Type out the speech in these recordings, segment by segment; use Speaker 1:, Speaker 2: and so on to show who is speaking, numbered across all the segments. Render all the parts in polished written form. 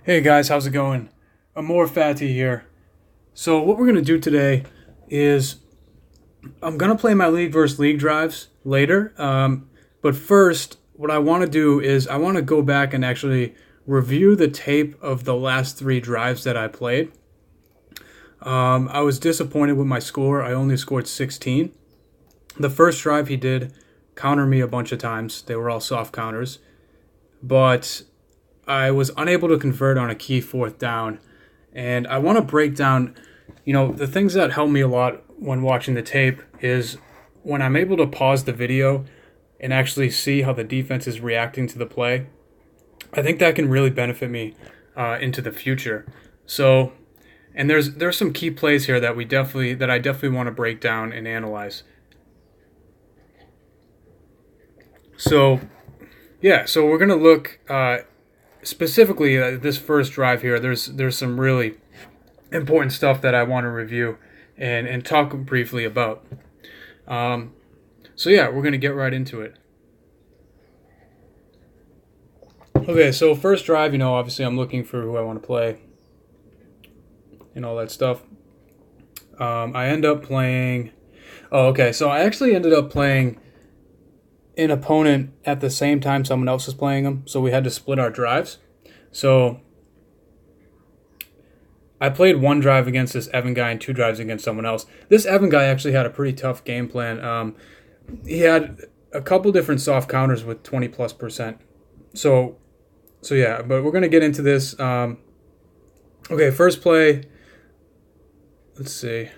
Speaker 1: Hey guys, how's it going? More Fatty here. So what we're gonna do today is I'm gonna play my league versus league drives later. But first, what I want to do is I want to go back and actually review the tape of the last three drives that I played. I was disappointed with my score. I only scored 16. The first drive he did counter me a bunch of times. They were all soft counters, but I was unable to convert on a key fourth down. And I want to break down, the things that help me a lot when watching the tape is when I'm able to pause the video and actually see how the defense is reacting to the play. I think that can really benefit me into the future. So, and there's some key plays here that I definitely want to break down and analyze. So, yeah, so we're gonna look specifically this first drive here. There's some really important stuff that I want to review and talk briefly about. So yeah, we're gonna get right into it. Okay, so first drive, obviously I'm looking for who I want to play and all that stuff. I end up playing. Oh, okay. So I actually ended up playing an opponent at the same time someone else was playing them, so we had to split our drives. So I played one drive against this Evan guy and two drives against someone else. This Evan guy actually had a pretty tough game plan. He had a couple different soft counters with 20+%. So yeah, but we're gonna get into this. Okay, first play. Let's see.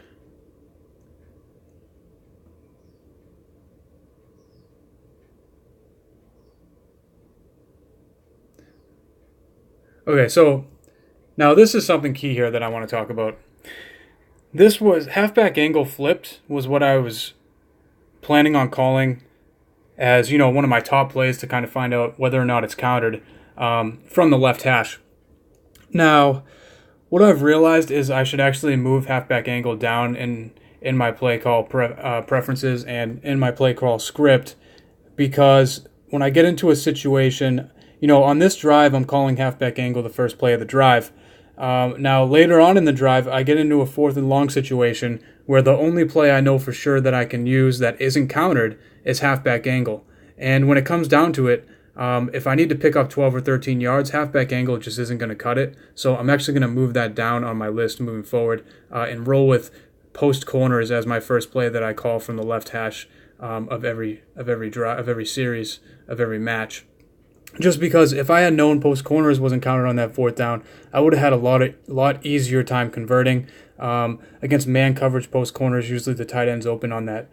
Speaker 1: Okay, so now this is something key here that I want to talk about. This was halfback angle flipped was what I was planning on calling as, one of my top plays to kind of find out whether or not it's countered from the left hash. Now, what I've realized is I should actually move halfback angle down in my play call preferences and in my play call script, because when I get into a situation, on this drive, I'm calling halfback angle the first play of the drive. Now, later on in the drive, I get into a fourth and long situation where the only play I know for sure that I can use that isn't countered is halfback angle. And when it comes down to it, if I need to pick up 12 or 13 yards, halfback angle just isn't going to cut it. So I'm actually going to move that down on my list moving forward and roll with post corners as my first play that I call from the left hash of every drive, of every series, of every match. Just because if I had known post corners wasn't counted on that fourth down, I would have had a lot easier time converting. Against man coverage post corners, usually the tight end's open on that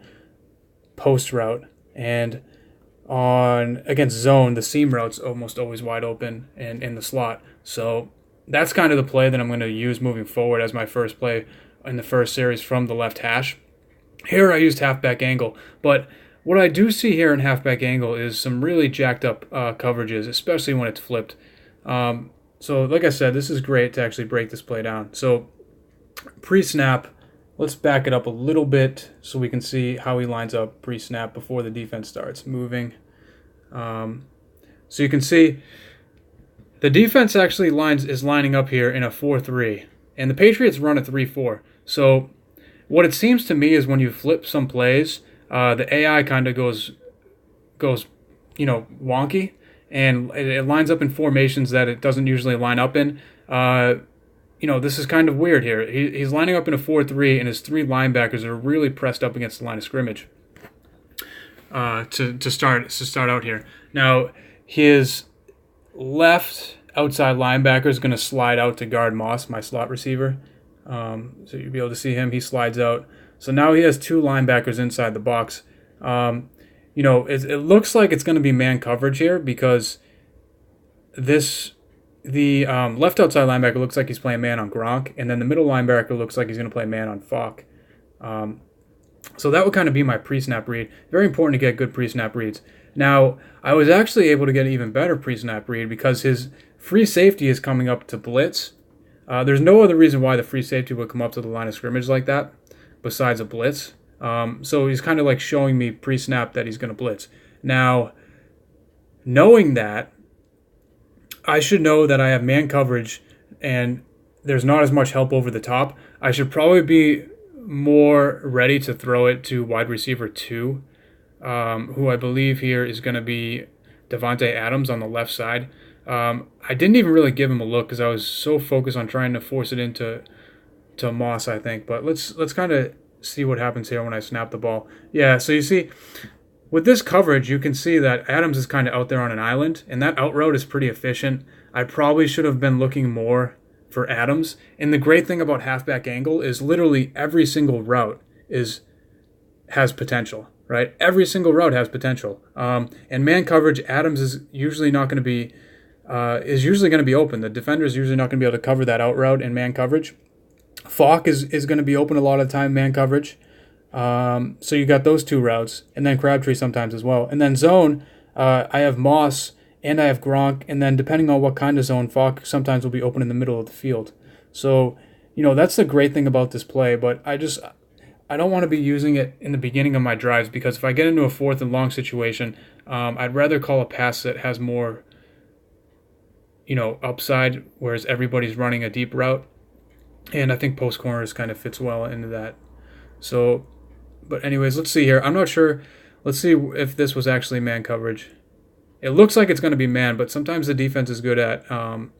Speaker 1: post route, and against zone, the seam route's almost always wide open and in the slot. So that's kind of the play that I'm going to use moving forward as my first play in the first series from the left hash. Here I used halfback angle, but what I do see here in halfback angle is some really jacked up coverages, especially when it's flipped. So like I said, this is great to actually break this play down. So pre-snap, let's back it up a little bit so we can see how he lines up pre-snap before the defense starts moving. So you can see the defense actually is lining up here in a 4-3, and the Patriots run a 3-4. So what it seems to me is when you flip some plays, the AI kind of goes wonky, and it lines up in formations that it doesn't usually line up in. This is kind of weird here. He's lining up in a 4-3, and his three linebackers are really pressed up against the line of scrimmage to start out here. Now, his left outside linebacker is going to slide out to guard Moss, my slot receiver. So you'll be able to see him. He slides out. So now he has two linebackers inside the box. It looks like it's going to be man coverage here because the left outside linebacker looks like he's playing man on Gronk, and then the middle linebacker looks like he's going to play man on Falk. So that would kind of be my pre-snap read. Very important to get good pre-snap reads. Now, I was actually able to get an even better pre-snap read because his free safety is coming up to blitz. There's no other reason why the free safety would come up to the line of scrimmage like that besides a blitz. So he's kind of like showing me pre-snap that he's going to blitz. Now, knowing that, I should know that I have man coverage and there's not as much help over the top, I should probably be more ready to throw it to wide receiver 2, who I believe here is going to be Devontae Adams on the left side. I didn't even really give him a look because I was so focused on trying to force it into Moss, I think. But let's kind of see what happens here when I snap the ball. Yeah, so you see, with this coverage, you can see that Adams is kind of out there on an island, and that out route is pretty efficient. I probably should have been looking more for Adams. And the great thing about halfback angle is literally every single route has potential, right? Every single route has potential. And man coverage, Adams is usually not going to be open. The defender is usually not going to be able to cover that out route in man coverage. Falk is going to be open a lot of the time, man coverage. So you got those two routes, and then Crabtree sometimes as well. And then zone, I have Moss and I have Gronk, and then depending on what kind of zone, Falk sometimes will be open in the middle of the field. So, that's the great thing about this play, but I don't want to be using it in the beginning of my drives because if I get into a 4th and long situation, I'd rather call a pass that has more, upside, whereas everybody's running a deep route. And I think post corners kind of fits well into that. So, but anyways, let's see here. I'm not sure. Let's see if this was actually man coverage. It looks like it's going to be man, but sometimes the defense is good at, can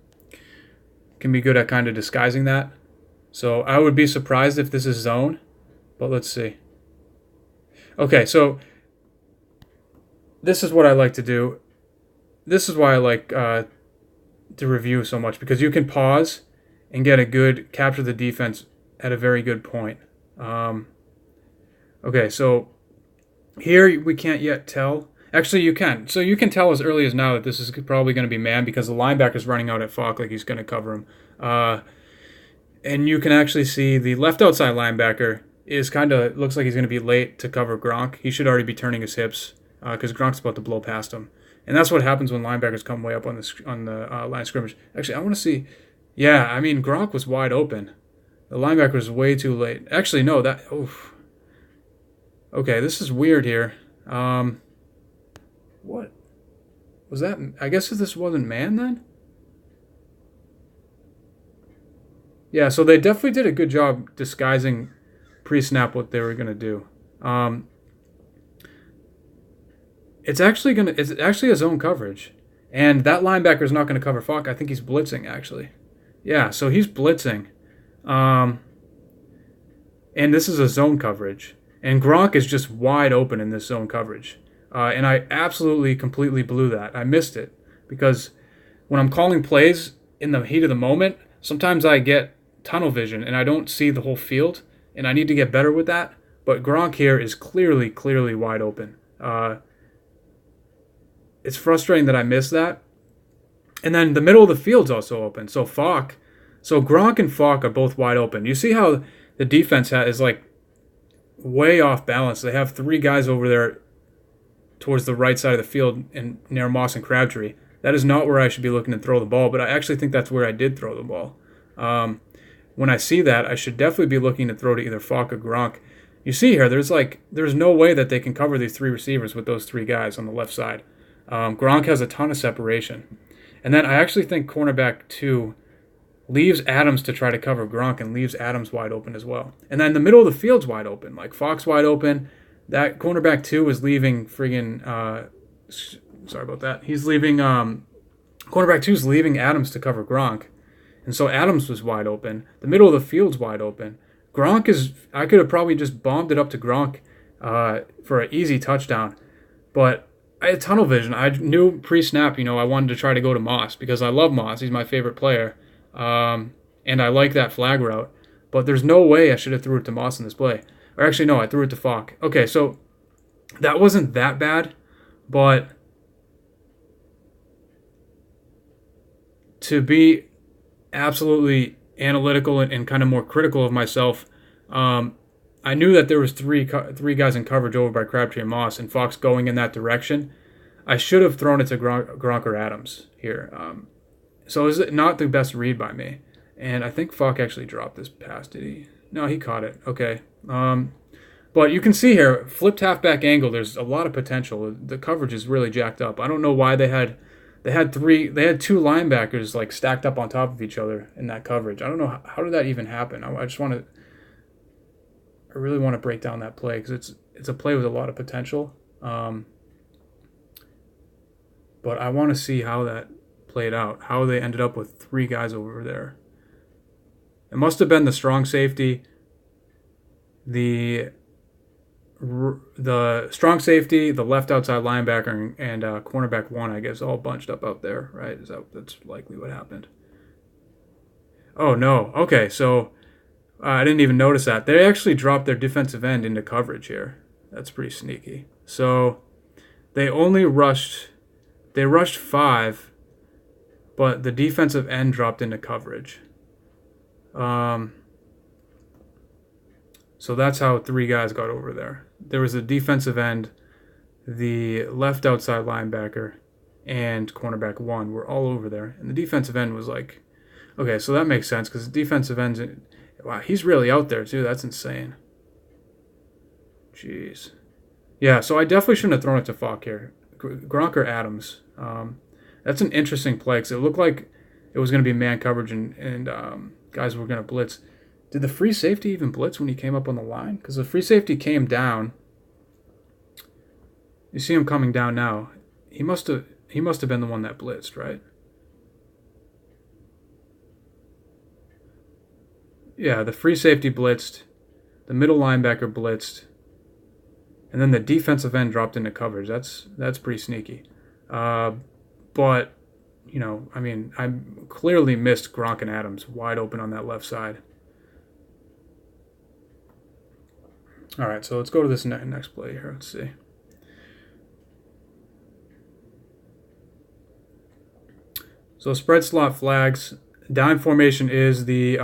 Speaker 1: be good at kind of disguising that. So I would be surprised if this is zone, but let's see. Okay, so this is what I like to do. This is why I like to review so much, because you can pause and get a good capture the defense at a very good point. Okay, so here we can't yet tell. Actually, you can. So you can tell as early as now that this is probably going to be man because the linebacker's running out at Falk like he's going to cover him. And you can actually see the left outside linebacker is looks like he's going to be late to cover Gronk. He should already be turning his hips because Gronk's about to blow past him. And that's what happens when linebackers come way up on the line of scrimmage. Actually, I want to see. Yeah, I mean, Gronk was wide open. The linebacker was way too late. Actually, no, oof. Okay, this is weird here. What was that? I guess this wasn't man then? Yeah, so they definitely did a good job disguising pre-snap what they were going to do. It's actually a zone coverage. And that linebacker is not going to cover Falk. I think he's blitzing, actually. Yeah, so he's blitzing. And this is a zone coverage. And Gronk is just wide open in this zone coverage. And I absolutely, completely blew that. I missed it. Because when I'm calling plays in the heat of the moment, sometimes I get tunnel vision and I don't see the whole field. And I need to get better with that. But Gronk here is clearly, clearly wide open. It's frustrating that I missed that. And then the middle of the field's also open. So Gronk and Falk are both wide open. You see how the defense is like way off balance. They have 3 guys over there towards the right side of the field and near Moss and Crabtree. That is not where I should be looking to throw the ball, but I actually think that's where I did throw the ball. When I see that, I should definitely be looking to throw to either Falk or Gronk. You see here, there's no way that they can cover these 3 receivers with those 3 guys on the left side. Gronk has a ton of separation. And then I actually think cornerback 2 leaves Adams to try to cover Gronk and leaves Adams wide open as well. And then the middle of the field's wide open. Like Falk's wide open. That cornerback 2 is leaving sorry about that. He's leaving, cornerback 2 is leaving Adams to cover Gronk. And so Adams was wide open. The middle of the field's wide open. I could have probably just bombed it up to Gronk for an easy touchdown. But I had tunnel vision. I knew pre-snap, I wanted to try to go to Moss because I love Moss. He's my favorite player. And I like that flag route. But there's no way I should have threw it to Moss in this play. Or actually, no, I threw it to Falk. Okay, so that wasn't that bad. But to be absolutely analytical and kind of more critical of myself, I knew that there was three guys in coverage over by Crabtree and Moss, and Falk's going in that direction. I should have thrown it to Gronk or Adams here. So is it not the best read by me? And I think Falk actually dropped this pass, did he? No, he caught it. Okay. But you can see here, flipped halfback angle, there's a lot of potential. The coverage is really jacked up. I don't know why they had They had two linebackers like stacked up on top of each other in that coverage. I don't know how did that even happen. I really want to break down that play because it's a play with a lot of potential. But I want to see how that played out, how they ended up with three guys over there. It must have been the strong safety, the strong safety, the left outside linebacker, and cornerback one, I guess, all bunched up out there, right? That's likely what happened. Oh, no. Okay, so I didn't even notice that. They actually dropped their defensive end into coverage here. That's pretty sneaky. So they rushed 5, but the defensive end dropped into coverage. So that's how 3 guys got over there. There was a defensive end, the left outside linebacker, and cornerback 1 were all over there. And the defensive end was like, okay, so that makes sense because the defensive end's, wow, he's really out there too. That's insane. Jeez. Yeah, so I definitely shouldn't have thrown it to Falk here. Gronk or Adams. That's an interesting play because it looked like it was going to be man coverage and guys were going to blitz. Did the free safety even blitz when he came up on the line? Because the free safety came down. You see him coming down now. He must have been the one that blitzed, right? Yeah, the free safety blitzed, the middle linebacker blitzed, and then the defensive end dropped into coverage. That's pretty sneaky. But, you know, I mean, I clearly missed Gronk and Adams wide open on that left side. All right, so let's go to this next play here. Let's see. So spread slot flags. Dime formation is the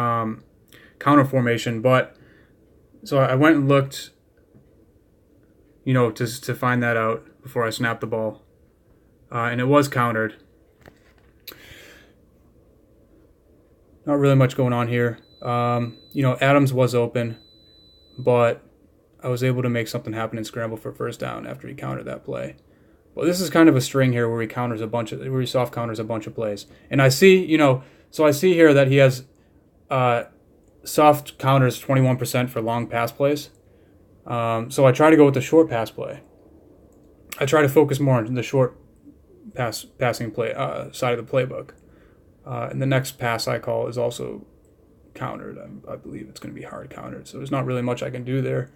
Speaker 1: counter formation, but so I went and looked, you know, to find that out before I snapped the ball, and it was countered. Not really much going on here. You know, Adams was open, but I was able to make something happen and scramble for first down after he countered that play. Well, this is kind of a string here where he soft counters a bunch of plays. And I see, you know, so I see here that he has soft counters 21% for long pass plays. So I try to go with the short pass play. I try to focus more on the short passing play side of the playbook. And the next pass I call is also countered. I believe it's going to be hard countered. So there's not really much I can do there.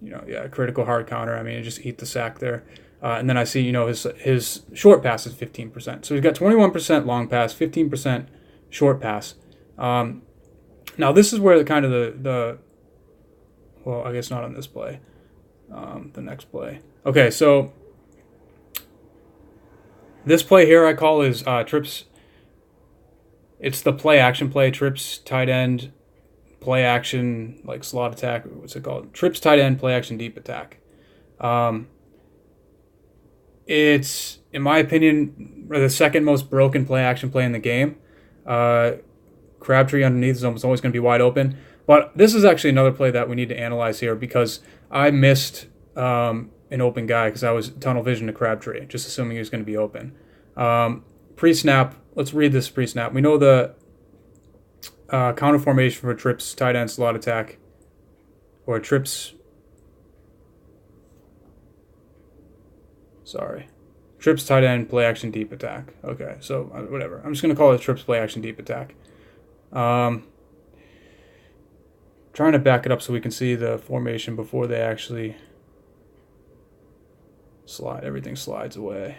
Speaker 1: You know, yeah, critical hard counter. I mean, just eat the sack there. And then I see, you know, his short pass is 15%. So he's got 21% long pass, 15% short pass. Now this is where the well, I guess not on this play. The next play. Okay, so this play here I call is trips. It's the play action play, trips tight end, play action, like slot attack. What's it called? Trips tight end, play action deep attack. It's, in my opinion, the second most broken play action play in the game. Crabtree underneath is almost always going to be wide open. But this is actually another play that we need to analyze here because I missed an open guy because I was tunnel vision to Crabtree, just assuming he was going to be open. Pre-snap, let's read this pre-snap. We know the counter formation for trips, tight end, slot attack, or trips. Trips, tight end, play action, deep attack. Okay, so whatever. I'm just going to call it trips, play action, deep attack. Trying to back it up so we can see the formation before they actually slide. Everything slides away.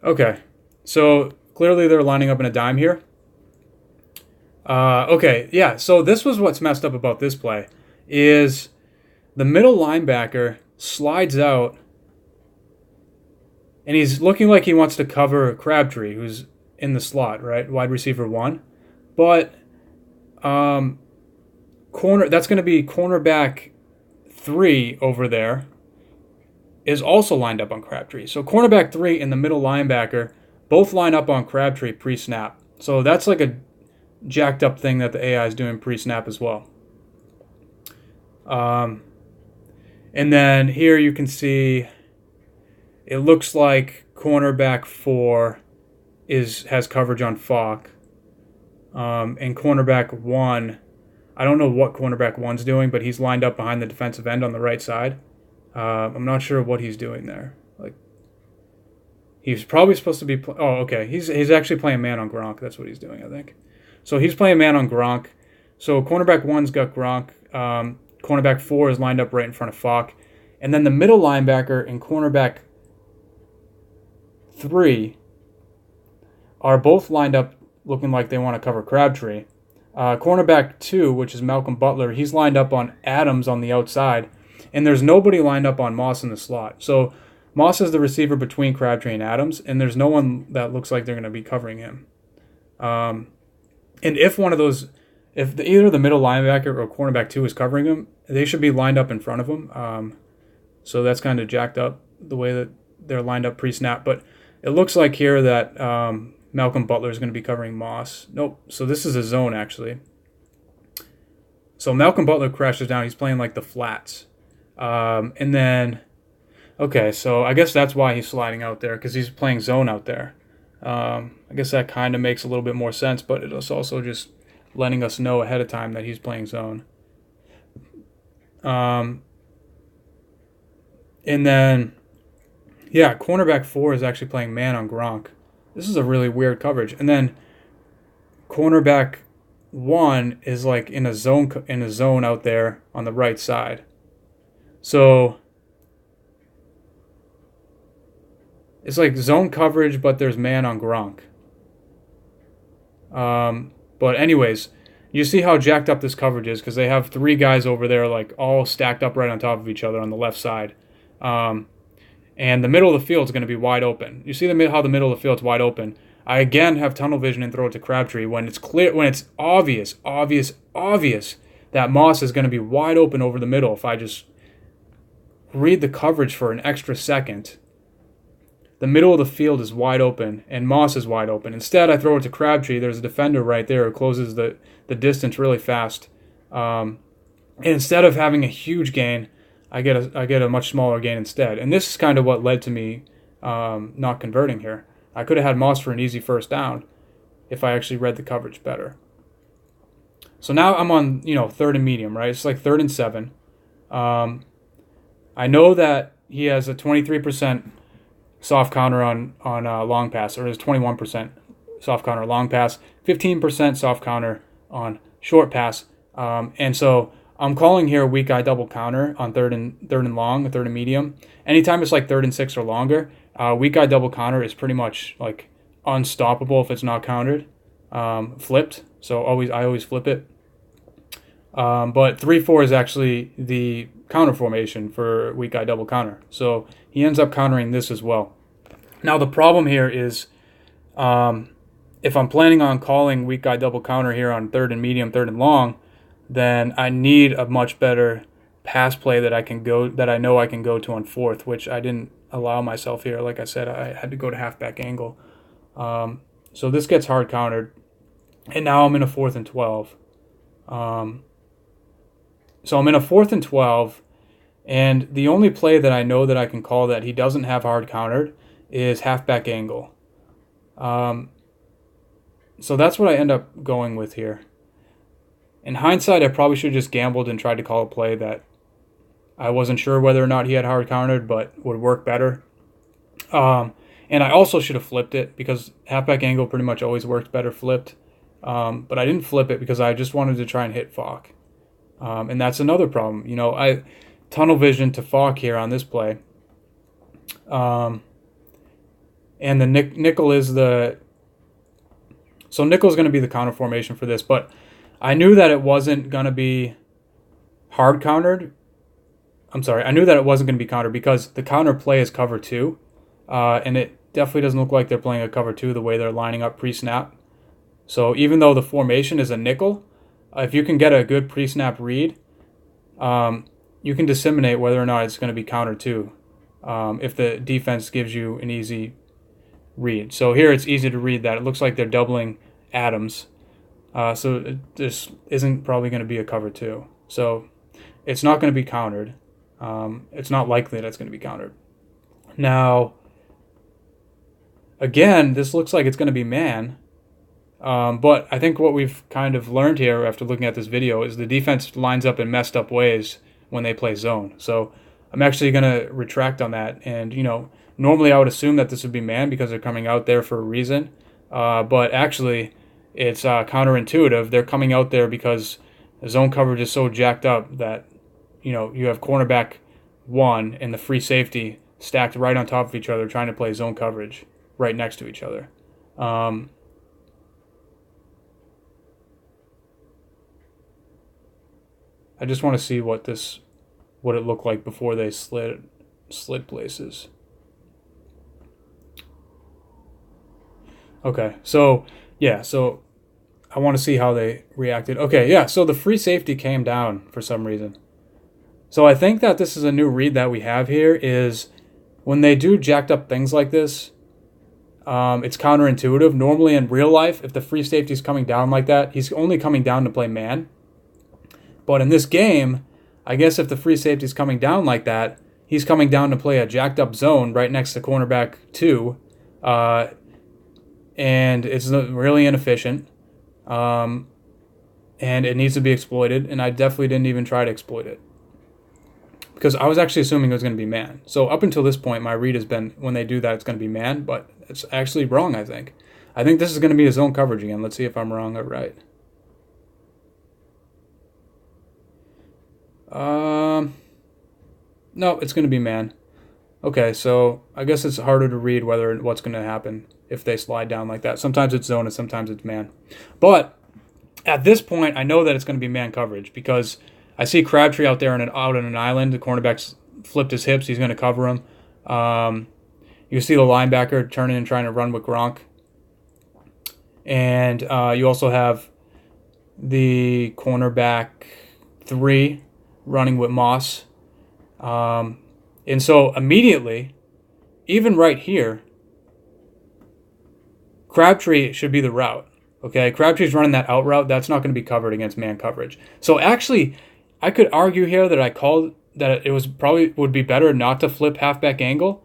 Speaker 1: Okay, so clearly they're lining up in a dime here. Okay, yeah, so this was what's messed up about this play, is the middle linebacker slides out, and he's looking like he wants to cover Crabtree, who's in the slot, right? Wide receiver 1. But that's going to be cornerback 3 over there, is also lined up on Crabtree. So cornerback 3 and the middle linebacker both line up on Crabtree pre-snap. So that's like a jacked up thing that the AI is doing pre-snap as well. And then here you can see It looks like cornerback 4 has coverage on Falk, and cornerback 1. I don't know what cornerback 1's doing, but he's lined up behind the defensive end on the right side. I'm not sure what he's doing there. Like, he's probably supposed to be. Okay. He's actually playing man on Gronk. That's what he's doing, I think. So he's playing man on Gronk. So cornerback 1's got Gronk. Cornerback 4 is lined up right in front of Falk, and then the middle linebacker and cornerback 3 are both lined up looking like they want to cover Crabtree. Cornerback 2, which is Malcolm Butler, he's lined up on Adams on the outside, and there's nobody lined up on Moss in the slot. So Moss is the receiver between Crabtree and Adams, and there's no one that looks like they're going to be covering him. And if one of those, either the middle linebacker or cornerback 2 is covering him, they should be lined up in front of him. So that's kind of jacked up the way that they're lined up pre-snap. But it looks like here that Malcolm Butler is going to be covering Moss. Nope. So this is a zone, actually. So Malcolm Butler crashes down. He's playing like the flats. And then, okay, so I guess that's why he's sliding out there, because he's playing zone out there. I guess that kind of makes a little bit more sense, but it's also just letting us know ahead of time that he's playing zone. And then, yeah, cornerback 4 is actually playing man on Gronk. This is a really weird coverage. And then cornerback 1 is like in a zone out there on the right side. So it's like zone coverage, but there's man on Gronk. But anyways, you see how jacked up this coverage is, because they have 3 guys over there like all stacked up right on top of each other on the left side. And the middle of the field is going to be wide open. You see how the middle of the field is wide open. I again have tunnel vision and throw it to Crabtree when it's clear, when it's obvious that Moss is going to be wide open over the middle. If I just read the coverage for an extra second, the middle of the field is wide open and Moss is wide open. Instead, I throw it to Crabtree. There's a defender right there who closes the distance really fast. And instead of having a huge gain, I get a much smaller gain instead. And this is kind of what led to me not converting here. I could have had Moss for an easy first down if I actually read the coverage better. So now I'm on, 3rd and medium, right? It's like 3rd and 7. I know that he has a 23% soft counter on long pass, or his 21% soft counter long pass, 15% soft counter on short pass. And so I'm calling here a weak eye double counter on third and long, 3rd and medium. Anytime it's like 3rd and 6 or longer, weak eye double counter is pretty much like unstoppable if it's not countered, flipped. So I always flip it. But 3-4 is actually the counter formation for weak eye double counter. So he ends up countering this as well. Now the problem here is, if I'm planning on calling weak eye double counter here on 3rd and medium, 3rd and long, then I need a much better pass play that I know I can go to on 4th, which I didn't allow myself here. Like I said, I had to go to halfback angle. So this gets hard countered, and now I'm in a 4th and 12. So I'm in a 4th and 12, and the only play that I know that I can call that he doesn't have hard countered is halfback angle. So that's what I end up going with here. In hindsight, I probably should have just gambled and tried to call a play that I wasn't sure whether or not he had hard countered, but would work better. And I also should have flipped it, because halfback angle pretty much always works better flipped. But I didn't flip it because I just wanted to try and hit Falk. And that's another problem. I tunnel vision to Falk here on this play. And the nickel is so nickel is going to be the counter formation for this, but I knew that it wasn't going to be hard countered. I knew that it wasn't going to be countered because the counter play is cover 2. And it definitely doesn't look like they're playing a cover 2 the way they're lining up pre-snap. So even though the formation is a nickel, if you can get a good pre-snap read, you can disseminate whether or not it's going to be counter 2 if the defense gives you an easy read. So here it's easy to read that. It looks like they're doubling Adams. So this isn't probably going to be a cover 2. So it's not going to be countered. It's not likely that it's going to be countered. Now, again, this looks like it's going to be man. But I think what we've kind of learned here after looking at this video is the defense lines up in messed up ways when they play zone. So I'm actually going to retract on that. And, normally I would assume that this would be man because they're coming out there for a reason. But actually, it's counterintuitive. They're coming out there because the zone coverage is so jacked up that, you have cornerback 1 and the free safety stacked right on top of each other trying to play zone coverage right next to each other. I just want to see what it looked like before they slid places. Okay, so I want to see how they reacted. Okay, yeah, so the free safety came down for some reason. So I think that this is a new read that we have here is when they do jacked up things like this, it's counterintuitive. Normally in real life, if the free safety is coming down like that, he's only coming down to play man. But in this game, I guess if the free safety is coming down like that, he's coming down to play a jacked up zone right next to cornerback 2. And it's really inefficient. And it needs to be exploited. And I definitely didn't even try to exploit it, because I was actually assuming it was going to be man. So up until this point, my read has been when they do that, it's going to be man. But it's actually wrong, I think. I think this is going to be a zone coverage again. Let's see if I'm wrong or right. No, it's going to be man. Okay, so I guess it's harder to read what's going to happen if they slide down like that. Sometimes it's zone and sometimes it's man. But at this point, I know that it's going to be man coverage because I see Crabtree out there out on an island. The cornerback's flipped his hips. He's going to cover him. You see the linebacker turning and trying to run with Gronk. And you also have the cornerback 3 running with Moss. And so immediately, even right here, Crabtree should be the route. Okay, Crabtree's running that out route. That's not going to be covered against man coverage. So actually, I could argue here that I called that it was probably would be better not to flip halfback angle,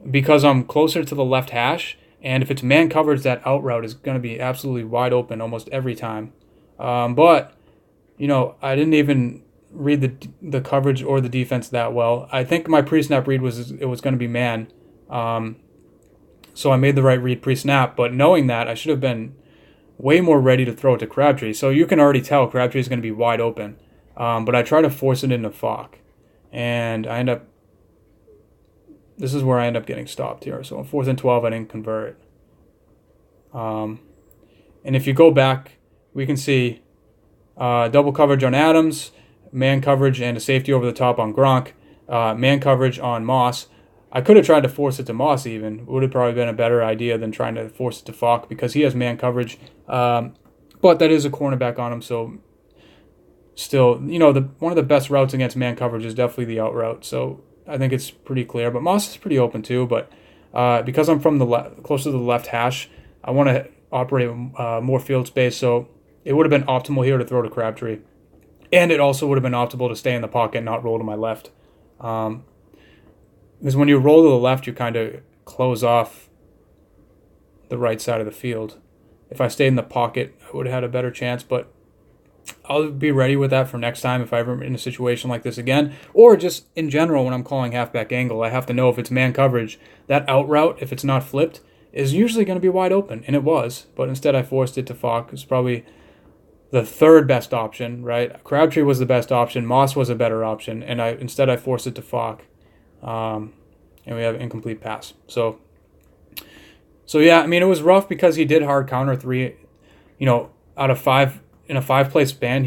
Speaker 1: because I'm closer to the left hash. And if it's man coverage, that out route is going to be absolutely wide open almost every time. But I didn't even read the coverage or the defense that well. I think my pre-snap read was it was going to be man. So I made the right read pre-snap, but knowing that, I should have been way more ready to throw it to Crabtree. So you can already tell Crabtree is going to be wide open. But I try to force it into Falk. And this is where I end up getting stopped here. So on 4th and 12, I didn't convert. And if you go back, we can see double coverage on Adams, man coverage and a safety over the top on Gronk, man coverage on Moss. I could have tried to force it to Moss even. It would have probably been a better idea than trying to force it to Falk because he has man coverage. But that is a cornerback on him, so still, one of the best routes against man coverage is definitely the out route. So I think it's pretty clear. But Moss is pretty open too. But because I'm from closer to the left hash, I want to operate more field space. So it would have been optimal here to throw to Crabtree. And it also would have been optimal to stay in the pocket and not roll to my left. Because when you roll to the left, you kind of close off the right side of the field. If I stayed in the pocket, I would have had a better chance. But I'll be ready with that for next time if I'm ever in a situation like this again. Or just in general, when I'm calling halfback angle, I have to know if it's man coverage. That out route, if it's not flipped, is usually going to be wide open. And it was. But instead I forced it to Falk. It's probably the third best option, right? Crabtree was the best option. Moss was a better option. And instead I forced it to Falk. And we have an incomplete pass. So yeah, I mean, it was rough because he did hard counter 3, out of 5, in a 5-play span,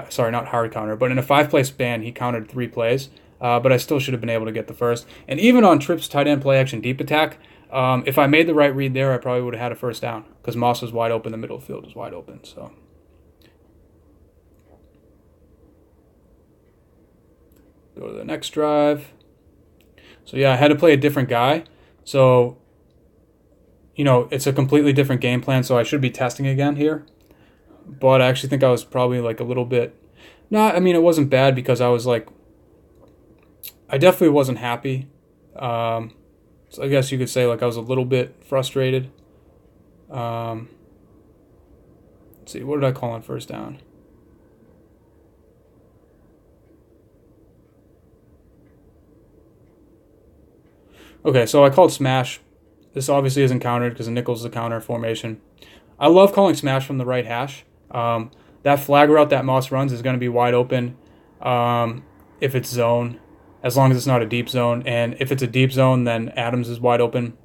Speaker 1: sorry, not hard counter, but in a 5-play span, he countered 3 plays, but I still should have been able to get the first. And even on trips, tight end, play action, deep attack, if I made the right read there, I probably would have had a first down because Moss was wide open, the middle field was wide open, so. Go to the next drive. So yeah, I had to play a different guy. So, it's a completely different game plan, so I should be testing again here. But I actually think I was probably like a little bit... it wasn't bad because I was like... I definitely wasn't happy. So So I guess you could say like I was a little bit frustrated. Let's see, what did I call on first down? Okay, so I called smash. This obviously isn't countered because the nickel's the counter formation. I love calling smash from the right hash. That flag route that Moss runs is going to be wide open if it's zone, as long as it's not a deep zone. And if it's a deep zone, then Adams is wide open.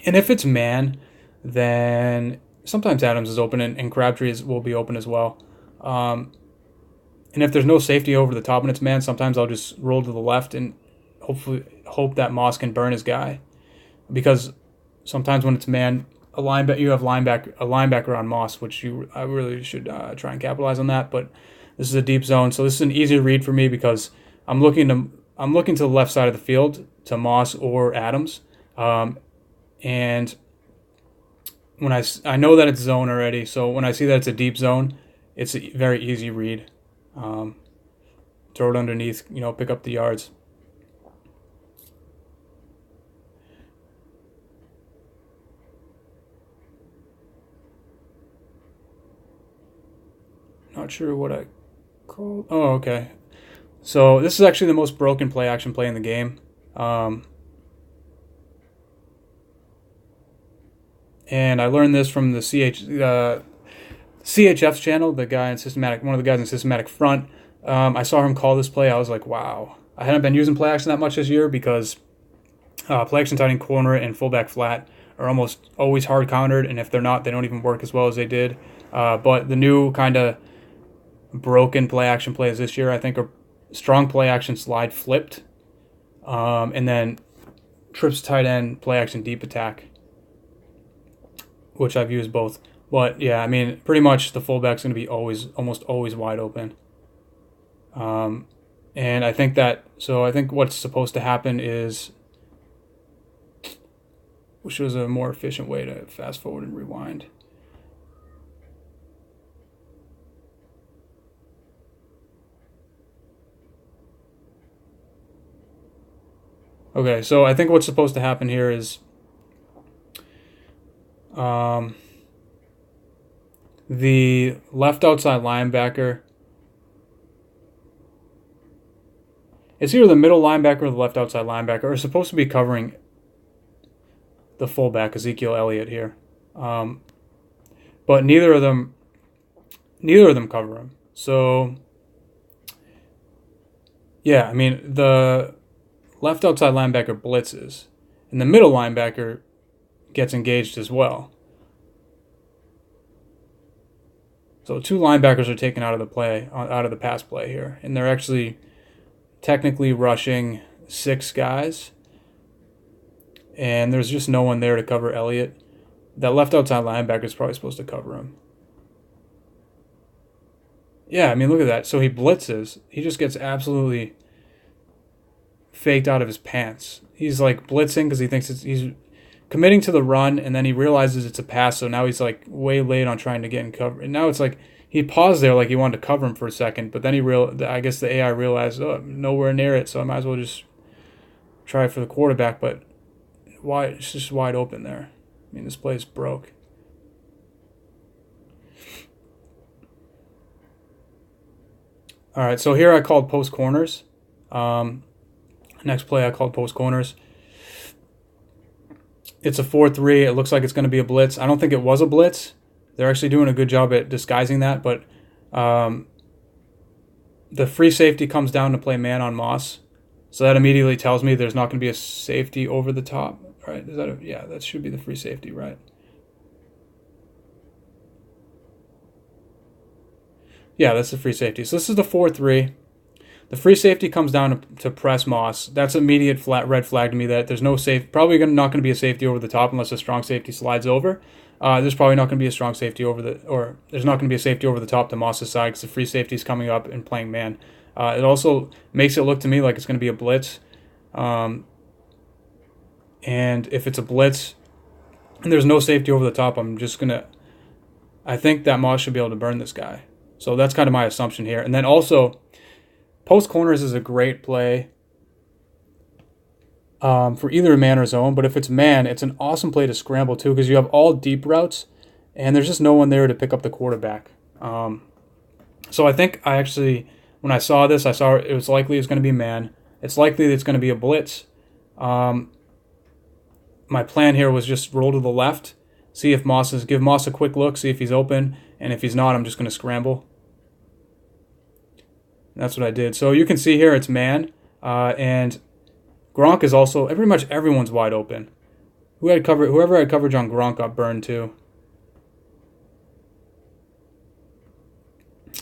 Speaker 1: And if it's man, then sometimes Adams is open and Crabtree will be open as well. And if there's no safety over the top and it's man, sometimes I'll just roll to the left and hopefully hope that Moss can burn his guy. Because sometimes when it's man, you have a linebacker on Moss, which I really should try and capitalize on that. But this is a deep zone, so this is an easy read for me because I'm looking to the left side of the field to Moss or Adams, and when I know that it's zone already, so when I see that it's a deep zone, it's a very easy read. Throw it underneath, pick up the yards. Not sure what I called. Oh, okay. So this is actually the most broken play action play in the game. And I learned this from the CHF's channel, the guy in Systematic, one of the guys in Systematic Front. I saw him call this play. I was like, wow. I hadn't been using play action that much this year because play action tight end corner and fullback flat are almost always hard countered, and if they're not, they don't even work as well as they did. But the new kind of broken play action plays this year, I think, are strong play action slide flipped, and then trips tight end play action deep attack, which I've used both. But yeah, I mean, pretty much the fullback's going to be almost always wide open. And I think what's supposed to happen is, which was a more efficient way to fast forward and rewind. Okay, so I think what's supposed to happen here is the left outside linebacker. It's either the middle linebacker or the left outside linebacker are supposed to be covering the fullback, Ezekiel Elliott here. But neither of them cover him. So yeah, I mean, the left outside linebacker blitzes, and the middle linebacker gets engaged as well. So two linebackers are taken out of the pass play here, and they're actually technically rushing 6 guys, and there's just no one there to cover Elliott. That left outside linebacker is probably supposed to cover him. Yeah, I mean, look at that. So he blitzes. He just gets absolutely faked out of his pants. He's like blitzing because he thinks he's committing to the run, and then he realizes it's a pass, so now he's like way late on trying to get in cover. And now it's like he paused there like he wanted to cover him for a second, but then I guess the AI realized, oh, nowhere near it, so I might as well just try for the quarterback, but it's just wide open there. I mean, this play's broke. All right, so here I called post corners. Next play I called post corners. It's a 4-3. It looks like it's going to be a blitz. I don't think it was a blitz. They're actually doing a good job at disguising that, but the free safety comes down to play man on Moss. So that immediately tells me there's not going to be a safety over the top, right? Yeah, that should be the free safety, right? Yeah, that's the free safety. So this is the 4-3. The free safety comes down to press Moss. That's immediate red flag to me that there's no safe. Probably not going to be a safety over the top unless a strong safety slides over. There's probably not going to be a strong safety there's not going to be a safety over the top to Moss's side because the free safety is coming up and playing man. It also makes it look to me like it's going to be a blitz. And if it's a blitz and there's no safety over the top, I think that Moss should be able to burn this guy. So that's kind of my assumption here. And then also, post corners is a great play for either man or zone. But if it's man, it's an awesome play to scramble too because you have all deep routes, and there's just no one there to pick up the quarterback. So I think I actually, when I saw this, I saw it was likely it's going to be man. It's likely it's going to be a blitz. My plan here was just roll to the left, see if give Moss a quick look, see if he's open, and if he's not, I'm just going to scramble. And that's what I did. So you can see here it's man, and Gronk is also pretty much everyone's wide open. Whoever had coverage on Gronk got burned too.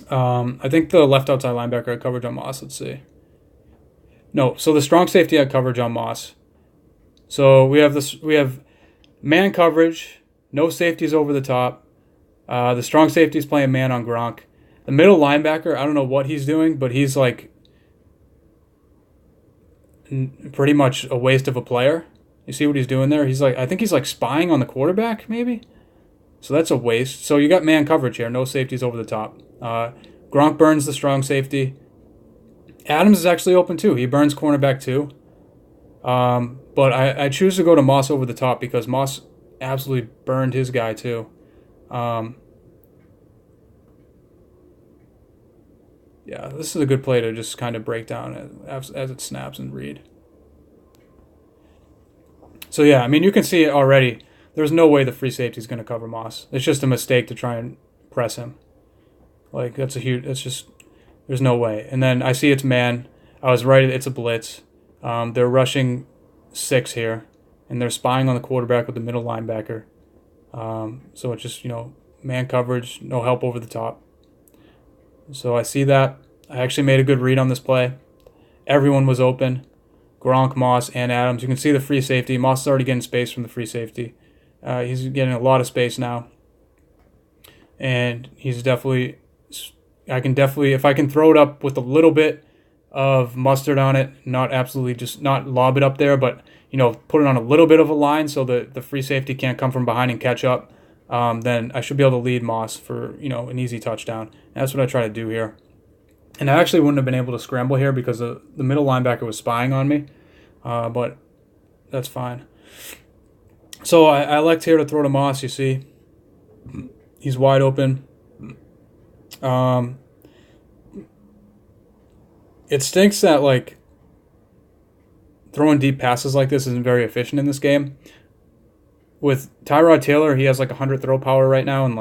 Speaker 1: I think the left outside linebacker had coverage on Moss. Let's see. No, so the strong safety had coverage on Moss. So we have man coverage, no safeties over the top. The strong safety is playing man on Gronk. The middle linebacker, I don't know what he's doing, but he's like pretty much a waste of a player. You see what he's doing there? I think he's like spying on the quarterback, maybe. So that's a waste. So you got man coverage here, no safeties over the top. Gronk burns the strong safety. Adams is actually open too. He burns cornerback too. But I choose to go to Moss over the top because Moss absolutely burned his guy too. Yeah, this is a good play to just kind of break down as it snaps and read. So yeah, I mean, you can see it already. There's no way the free safety is going to cover Moss. It's just a mistake to try and press him. Like, there's no way. And then I see it's man. I was right, it's a blitz. They're rushing 6 here, and they're spying on the quarterback with the middle linebacker. So it's just, man coverage, no help over the top. So I see that. I actually made a good read on this play. Everyone was open. Gronk, Moss, and Adams. You can see the free safety. Moss is already getting space from the free safety. He's getting a lot of space now. And he's definitely, if I can throw it up with a little bit of mustard on it, not absolutely just not lob it up there, but, put it on a little bit of a line so that the free safety can't come from behind and catch up, then I should be able to lead Moss for, an easy touchdown. And that's what I try to do here. And I actually wouldn't have been able to scramble here because the middle linebacker was spying on me, but that's fine. So I elect here to throw to Moss, you see. He's wide open. It stinks that, throwing deep passes like this isn't very efficient in this game. With Tyrod Taylor, he has 100 throw power right now and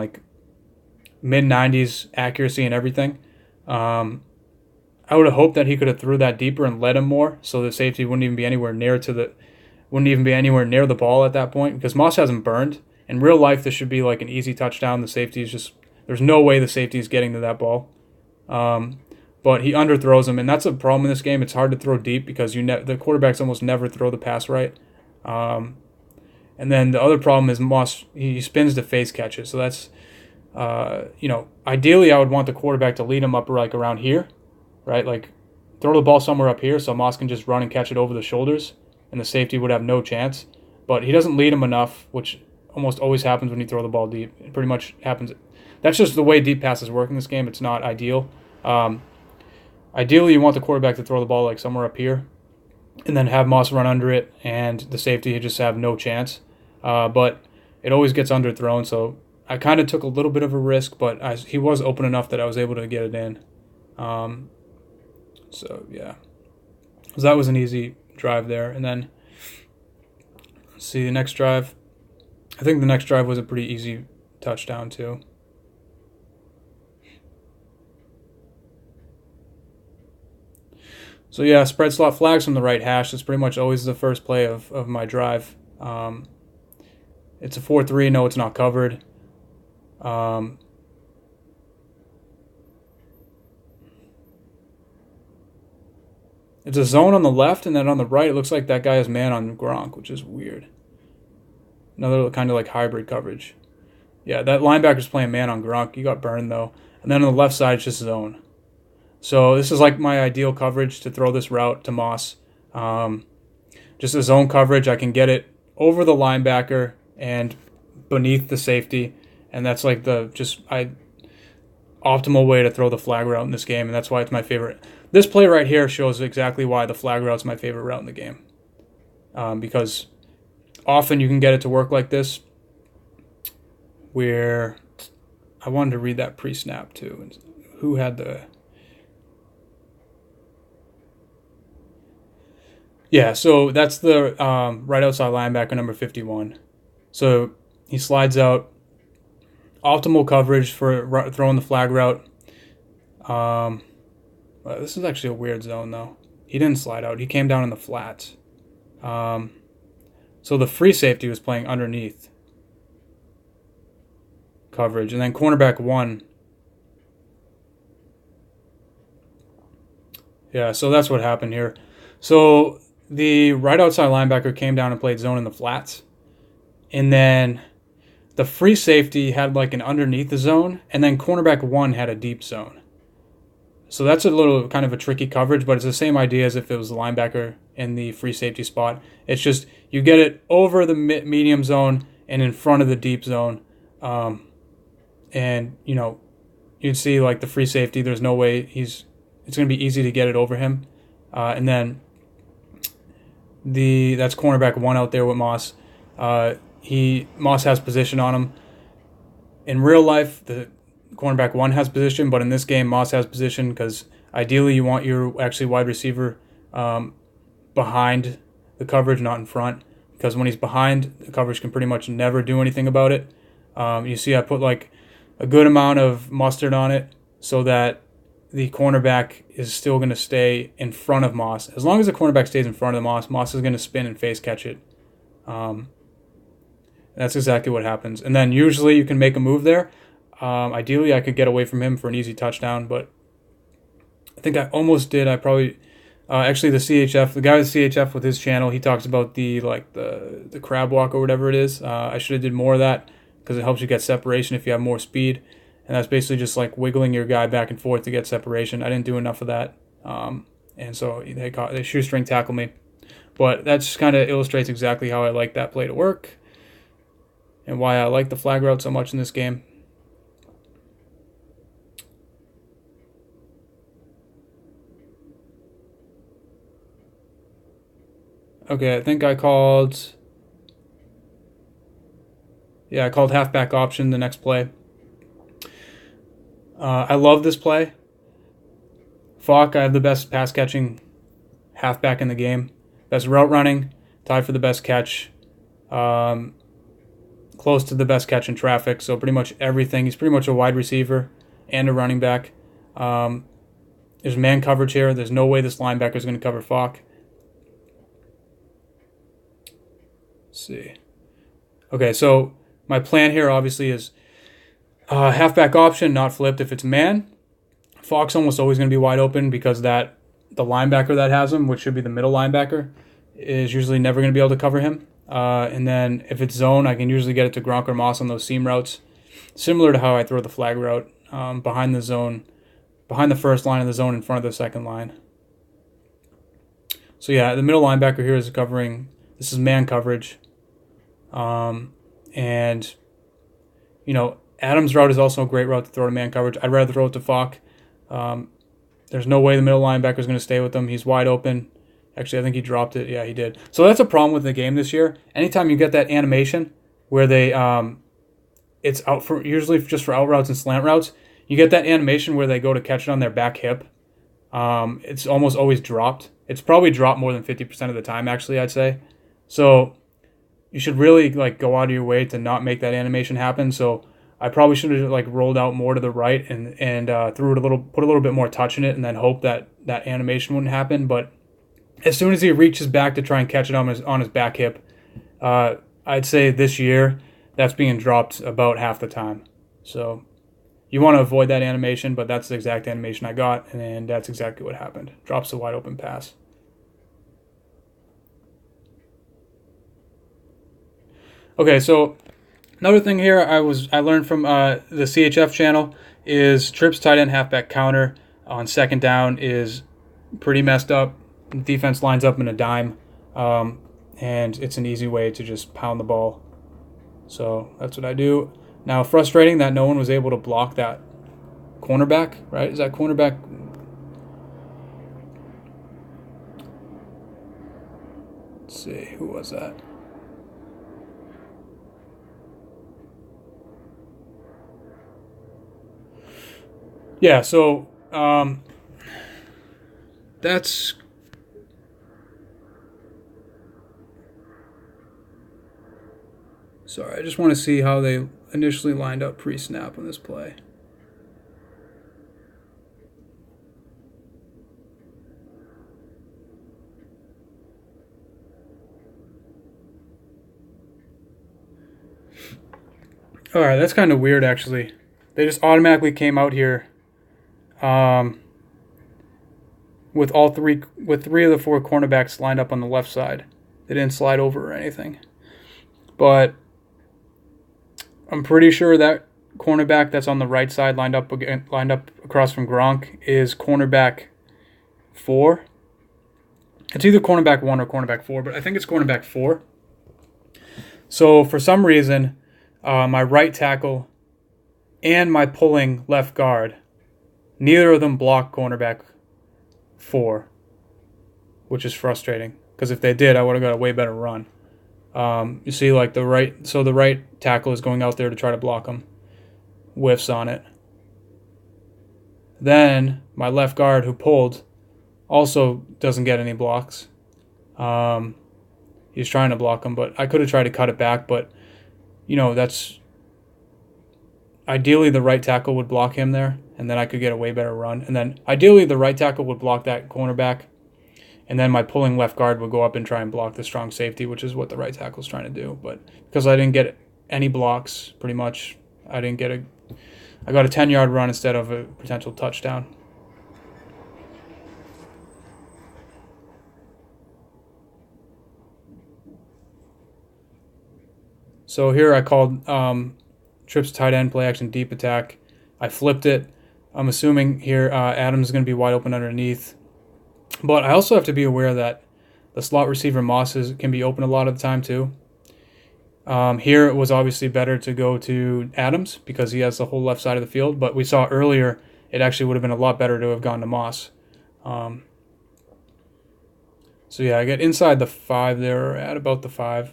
Speaker 1: mid-90s accuracy and everything. I would have hoped that he could have threw that deeper and led him more, so the safety wouldn't even be anywhere near the ball at that point because Moss hasn't burned. In real life, this should be an easy touchdown. The safety is just there's no way the safety is getting to that ball. But he underthrows him, and that's a problem in this game. It's hard to throw deep because the quarterbacks almost never throw the pass right. And then the other problem is Moss, he spins to face catches. So that's, ideally I would want the quarterback to lead him up around here, right? Throw the ball somewhere up here so Moss can just run and catch it over the shoulders, and the safety would have no chance. But he doesn't lead him enough, which almost always happens when you throw the ball deep. It pretty much happens. That's just the way deep passes work in this game. It's not ideal. Ideally, you want the quarterback to throw the ball somewhere up here, and then have Moss run under it, and the safety just have no chance. But it always gets underthrown, so I kind of took a little bit of a risk, but he was open enough that I was able to get it in. So, yeah. So that was an easy drive there. And then, let's see, the next drive. I think the next drive was a pretty easy touchdown, too. So, yeah, spread slot flags from the right hash. That's pretty much always the first play of my drive. It's a 4-3. No, it's not covered. It's a zone on the left, and then on the right, it looks like that guy is man on Gronk, which is weird. Another kind of hybrid coverage. Yeah, that linebacker's playing man on Gronk. He got burned, though. And then on the left side, it's just zone. So this is my ideal coverage to throw this route to Moss. Just a zone coverage. I can get it over the linebacker and beneath the safety. And that's optimal way to throw the flag route in this game, and that's why it's my favorite. This play right here shows exactly why the flag route is my favorite route in the game. because often you can get it to work like this, where I wanted to read that pre-snap too. Who had the... Yeah, so that's the right outside linebacker, number 51. So he slides out. Optimal coverage for throwing the flag route. This is actually a weird zone, though. He didn't slide out. He came down in the flats. So the free safety was playing underneath coverage. And then cornerback 1. Yeah, so that's what happened here. So the right outside linebacker came down and played zone in the flats. And then the free safety had like an underneath the zone. And then cornerback 1 had a deep zone. So that's a little kind of a tricky coverage, but it's the same idea as if it was the linebacker in the free safety spot. It's just you get it over the medium zone and in front of the deep zone. And, you know, you'd see like the free safety, there's no way it's going to be easy to get it over him. And then that's cornerback 1 out there with Moss. Moss has position on him. In real life, the cornerback 1 has position, but in this game, Moss has position because ideally you want your actually wide receiver behind the coverage, not in front, because when he's behind, the coverage can pretty much never do anything about it. You see I put like a good amount of mustard on it so that the cornerback is still going to stay in front of Moss. As long as the cornerback stays in front of Moss, Moss is going to spin and face catch it. That's exactly what happens. And then usually you can make a move there. Ideally, I could get away from him for an easy touchdown, but I think I almost did. I probably actually the guy with CHF with his channel, he talks about the crab walk or whatever it is. I should have did more of that because it helps you get separation if you have more speed, and that's basically just like wiggling your guy back and forth to get separation. I didn't do enough of that, and so they shoestring tackle me. But that just kind of illustrates exactly how I like that play to work and why I like the flag route so much in this game. Okay, I think I called halfback option the next play. I love this play. Falk, I have the best pass catching halfback in the game. Best route running, tied for the best catch. Close to the best catch in traffic, so pretty much everything. He's pretty much a wide receiver and a running back. There's man coverage here. There's no way this linebacker is going to cover Falk. See. Okay, so my plan here obviously is halfback option, not flipped if it's man. Falk's almost always going to be wide open because the linebacker that has him, which should be the middle linebacker, is usually never going to be able to cover him. And then if it's zone, I can usually get it to Gronk or Moss on those seam routes, similar to how I throw the flag route behind the zone, behind the first line of the zone in front of the second line. So yeah, the middle linebacker here is covering. This is man coverage. And, you know, Adams' route is also a great route to throw to man coverage. I'd rather throw it to Falk. There's no way the middle linebacker is going to stay with him. He's wide open. Actually, I think he dropped it. Yeah, he did. So that's a problem with the game this year. Anytime you get that animation where they, it's out for usually just for out routes and slant routes, you get that animation where they go to catch it on their back hip. It's almost always dropped. It's probably dropped more than 50% of the time, actually, I'd say. So you should really like go out of your way to not make that animation happen. So I probably should have like rolled out more to the right and put a little bit more touch in it, and then hope that animation wouldn't happen. But as soon as he reaches back to try and catch it on his back hip, I'd say this year that's being dropped about half the time. So you want to avoid that animation, but that's the exact animation I got, and that's exactly what happened. Drops a wide open pass. Okay, so another thing here I learned from the CHF channel is trips tight end halfback counter on second down is pretty messed up. The defense lines up in a dime, and it's an easy way to just pound the ball. So that's what I do. Now, frustrating that no one was able to block that cornerback, right? Is that cornerback? Let's see, who was that? Yeah, so that's... Sorry, I just want to see how they initially lined up pre-snap on this play. All right, that's kind of weird, actually. They just automatically came out here with three of the four cornerbacks lined up on the left side. They didn't slide over or anything. But I'm pretty sure that cornerback that's on the right side lined up across from Gronk is cornerback 4. It's either cornerback 1 or cornerback 4, but I think it's cornerback 4. So for some reason, my right tackle and my pulling left guard, neither of them block cornerback 4, which is frustrating, because if they did, I would have got a way better run. You see, like the right tackle is going out there to try to block him, whiffs on it. Then my left guard, who pulled, also doesn't get any blocks. He's trying to block him, but I could have tried to cut it back, but that's ideally the right tackle would block him there, and then I could get a way better run. And then ideally the right tackle would block that cornerback, and then my pulling left guard would go up and try and block the strong safety, which is what the right tackle is trying to do. But because I didn't get any blocks, pretty much, I got a 10-yard run instead of a potential touchdown. So here I called trips tight end, play action, deep attack. I flipped it. I'm assuming here Adams is going to be wide open underneath. But I also have to be aware that the slot receiver Moss can be open a lot of the time too. Here it was obviously better to go to Adams because he has the whole left side of the field. But we saw earlier it actually would have been a lot better to have gone to Moss. So yeah, I get inside the 5 there, or at about the 5.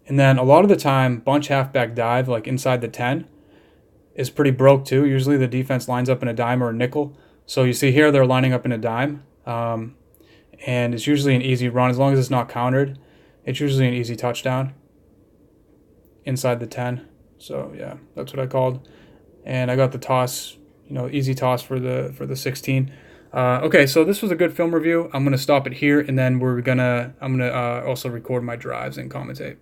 Speaker 1: And then a lot of the time, bunch halfback dive, like inside the 10, is pretty broke too. Usually the defense lines up in a dime or a nickel. So you see here they're lining up in a dime. And it's usually an easy run. As long as it's not countered, it's usually an easy touchdown inside the 10. So yeah, that's what I called. And I got the toss, easy toss for the 16. Okay, so this was a good film review. I'm going to stop it here, and then I'm going to also record my drives and commentate.